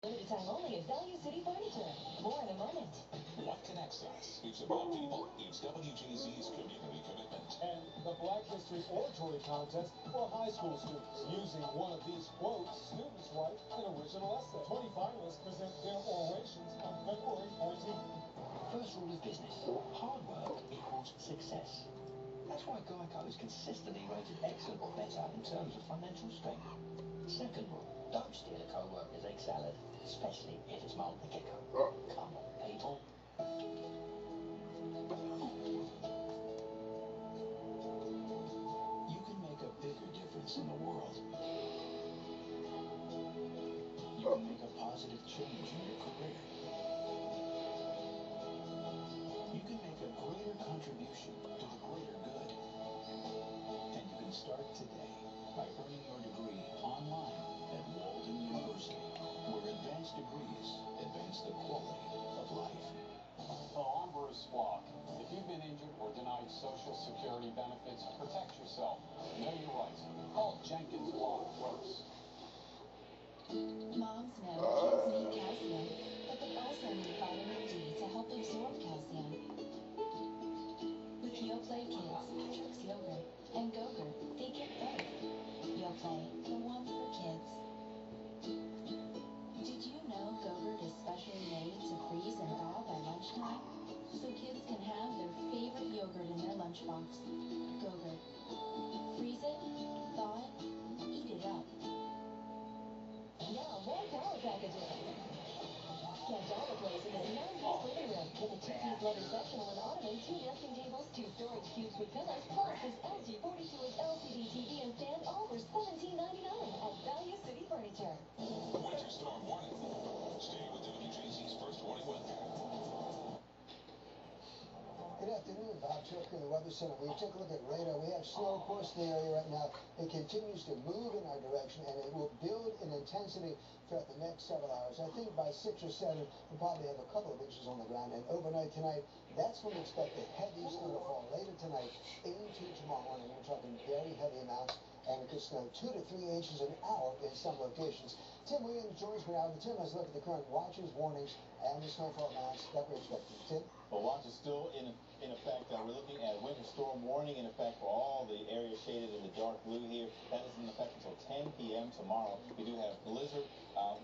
Limited time only at Value City Furniture. More in a moment. What connects us? It's about people. It's WJZ's community commitment. And the Black History Oratory Contest for high school students. Using one of these quotes, students write an original essay. 20 finalists present their orations on February 14th. First rule of business, hard work equals success. That's why Geico is consistently rated excellent or better in terms of financial strength. Second rule, don't steal a co-worker's egg salad, especially if it's mold the gecko. Come on, people. You can make a bigger difference in the world. You can make a positive change in your career. You can make a greater contribution to the greater good. And you can start today by earning your degree online at Walden University, where advanced degrees advance the quality of life. Hello, I'm Bruce Flock. If you've been injured or denied Social Security benefits, protect yourself. Know your rights. Call Jenkins Law first. Moms know kids need calcium, but they also need vitamin D to help absorb calcium. With Yoplait Kids, Trix Yogurt, and Go-Gurt, they get both. Yoplait, the one for kids. Did you know Go-Gurt is specially made to freeze and thaw by lunchtime? So kids can have their favorite yogurt in their lunchbox. Go-Gurt. Freeze it, thaw it, eat it up. Now, more power packages. Catch all the places in a 9-piece living room with a 2-piece leather sectional and ottoman, 2 nesting tables, 2 storage cubes with pillows, plus this LG 42-inch LCD TV and stand, all for $17.99 at Value City Furniture. Winter storm warning. Stay with WJZ's first warning weather. Good afternoon, Bob Chuck in the Weather Center. We take a look at radar. We have snow across the area right now. It continues to move in our direction, and it will build in intensity throughout the next several hours. I think by 6 or 7, we'll probably have a couple of inches on the ground. And overnight tonight, that's when we expect the heavy snow to fall. Later tonight into tomorrow morning, we're talking very heavy amounts, and it could snow 2 to 3 inches an hour in some locations. Tim Williams joins me now. Tim has a look at the current watches, warnings, and the snowfall amounts that we're expecting. Tim? Well, watch is still in effect. We're looking at winter storm warning in effect for all the areas shaded in the dark blue here. That is in effect until 10 p.m. tomorrow. We do have blizzard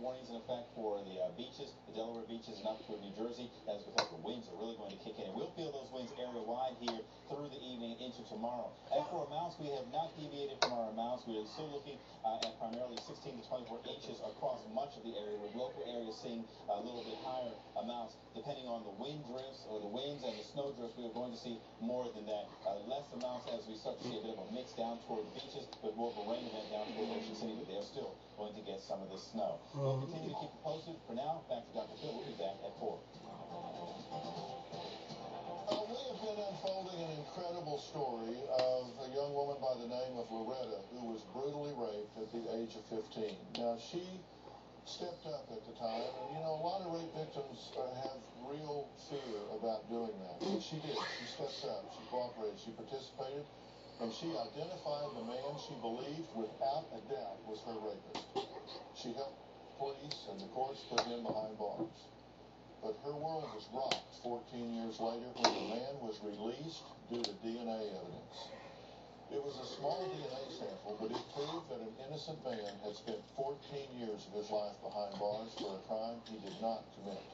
warnings in effect for the beaches, the Delaware beaches and up toward New Jersey. That is because the winds are really going to kick in. And we'll feel those winds area-wide here through the evening into tomorrow. As for amounts, we have not deviated from our amounts. We are still looking at primarily 16 to 24 inches across much of the area, with local areas seeing a little bit higher amounts. Depending on the wind drifts or the winds and the snow drifts, we are going to see more than that. Less amounts as we start to see a bit of a mix down toward the beaches, but more of a rain event down toward Ocean City, but they're still going to get some of this snow. We'll continue to keep you posted. For now, back to Dr. Phil. We'll be back at 4. We have been unfolding an incredible story of a young woman by the name of Loretta who was brutally raped at the age of 15. Now, she stepped up at the time, and you know, a lot of rape victims have real fear about doing that, but she did. She stepped up, she cooperated, she participated, and she identified the man she believed without a doubt was her rapist. She helped police and the courts put him behind bars. But her world was rocked 14 years later when the man was released due to DNA evidence. It was a small DNA sample, but it proved that an innocent man had spent 14 years of his life behind bars for a crime he did not commit.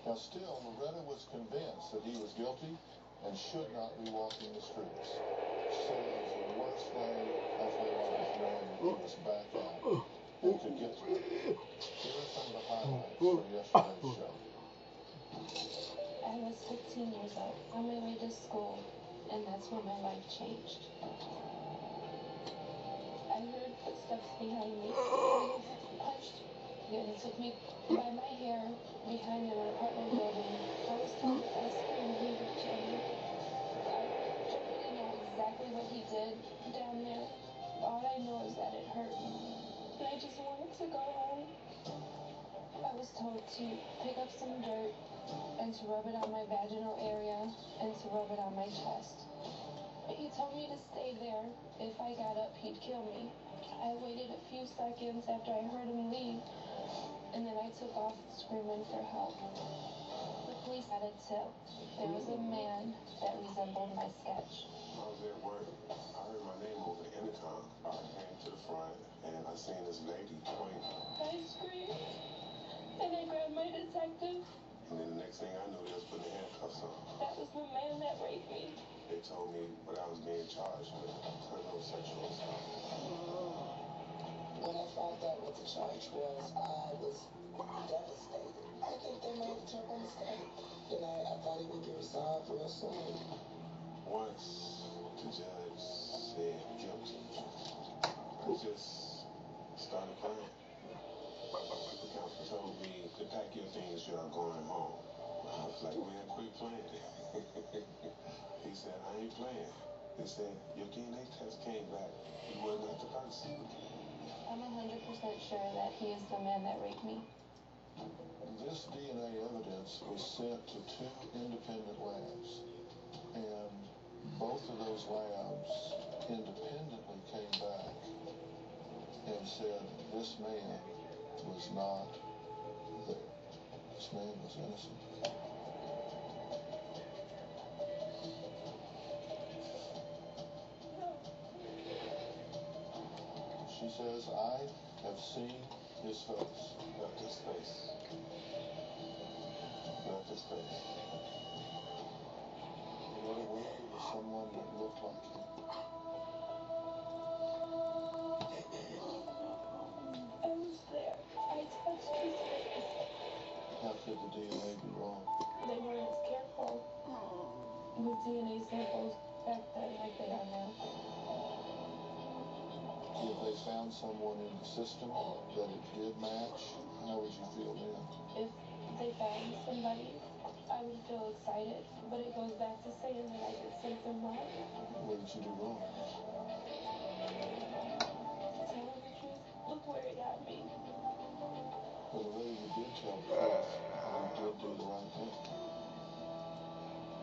Now still, Loretta was convinced that he was guilty and should not be walking the streets. She said it was the worst day of her life knowing that he was back out and could get to it. Here are some of the highlights from yesterday's show. I was 15 years old on my way to school, and that's when my life changed. I heard footsteps behind me. He punched me and took me by my hair behind an apartment building. I was told if I screamed, he would kill me. I don't really know exactly what he did down there. All I know is that it hurt me. And I just wanted to go home. I was told to pick up some dirt and to rub it on my vaginal area and to rub it on my chest. He told me to stay there. If I got up, he'd kill me. I waited a few seconds after I heard him leave, and then took off screaming for help. The police had it too. There was a man that resembled my sketch. I was at work. I heard my name over the intercom. I came to the front and I seen this lady pointing. I screamed and I grabbed my detective. And then the next thing I knew, they was putting the handcuffs on. That was the man that raped me. They told me what I was being charged with, criminal sexual assault. When I found out what the charge was, I was devastated. I think they made a terrible mistake. And I thought it would be resolved real soon. Once the judge said guilty, I just started crying. The counselor told me to pack your things, you're going home. I was like, man, quit playing. He said, I ain't playing. He said, your DNA test came back. You were not the person. I'm 100% sure that he is the man that raped me. This DNA evidence was sent to 2 independent labs, and both of those labs independently came back and said this man was not there. This man was innocent. She says, I have seen his face. Not this face. Not this face. What it was someone that looked like him. I was there. I touched his face. How could the DNA be wrong? They weren't as careful with DNA samples back then like they are now. If they found someone in the system that it did match, how would you feel then? If they found somebody, I would feel excited, but it goes back to saying that I did something wrong. What did you do wrong? To tell her the truth, look where it got me. Well, the lady you did tell the truth, you did do the right thing.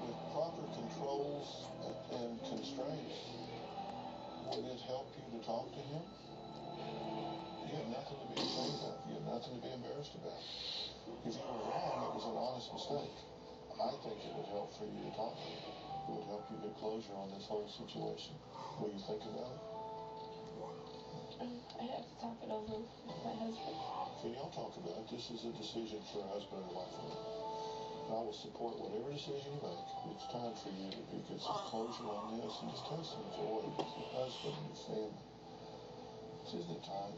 With proper controls and constraints, would it help you to talk to him? You have nothing to be ashamed of. You have nothing to be embarrassed about. If you were wrong, it was an honest mistake. I think it would help for you to talk to him. It would help you get closure on this whole situation. Will you think about it? I have to talk it over with my husband. Can y'all talk about it? This is a decision for a husband and wife. I will support whatever decision you make. It's time for you to get some closure on this and just have some joy with your husband and your family. Isn't it time?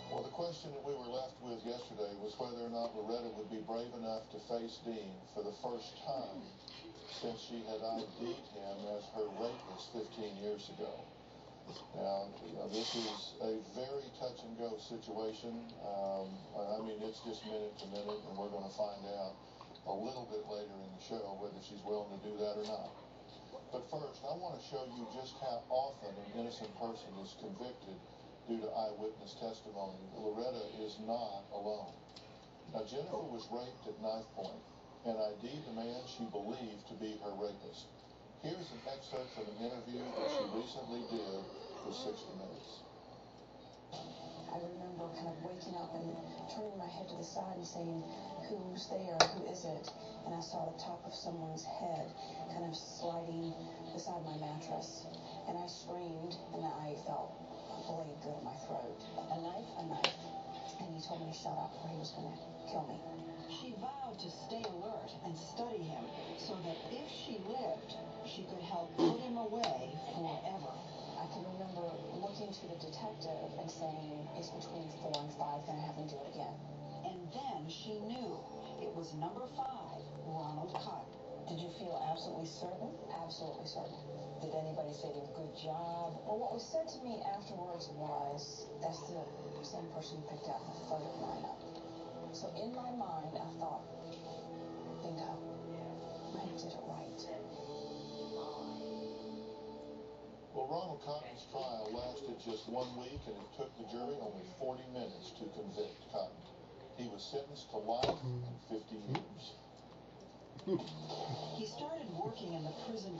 Well, the question that we were left with yesterday was whether or not Loretta would be brave enough to face Dean for the first time since she had ID'd him as her rapist 15 years ago. Now, this is a very touch-and-go situation. I mean, it's just minute to minute, and we're going to find out a little bit later in the show whether she's willing to do that or not. But first, I want to show you just how often an innocent person is convicted due to eyewitness testimony. Loretta is not alone. Now, Jennifer was raped at knife point and ID'd the man she believed to be her rapist. Here's an excerpt from an interview that she recently did for 60 Minutes. I remember kind of waking up and turning my head to the side and saying, who's there? Who is it? And I saw the top of someone's head kind of sliding beside my mattress. And I screamed, and I felt a blade go to my throat. A knife. And he told me to shut up or he was going to kill me. She vowed to stay alert and study him so that if she lived, she could help put him away forever. I can remember looking to the detective and saying, it's between 4 and 5, gonna have him do it again. And then she knew it was number 5, Ronald Cotton. Did you feel absolutely certain? Absolutely certain. Did anybody say to you, good job? Well, what was said to me afterwards was, that's the same person who picked out the photo lineup. So in my mind, I thought, bingo, I did it right. Well, Ronald Cotton's trial lasted just 1 week, and it took the jury only 40 minutes to convict Cotton. He was sentenced to life and 50 years. He started working in the prison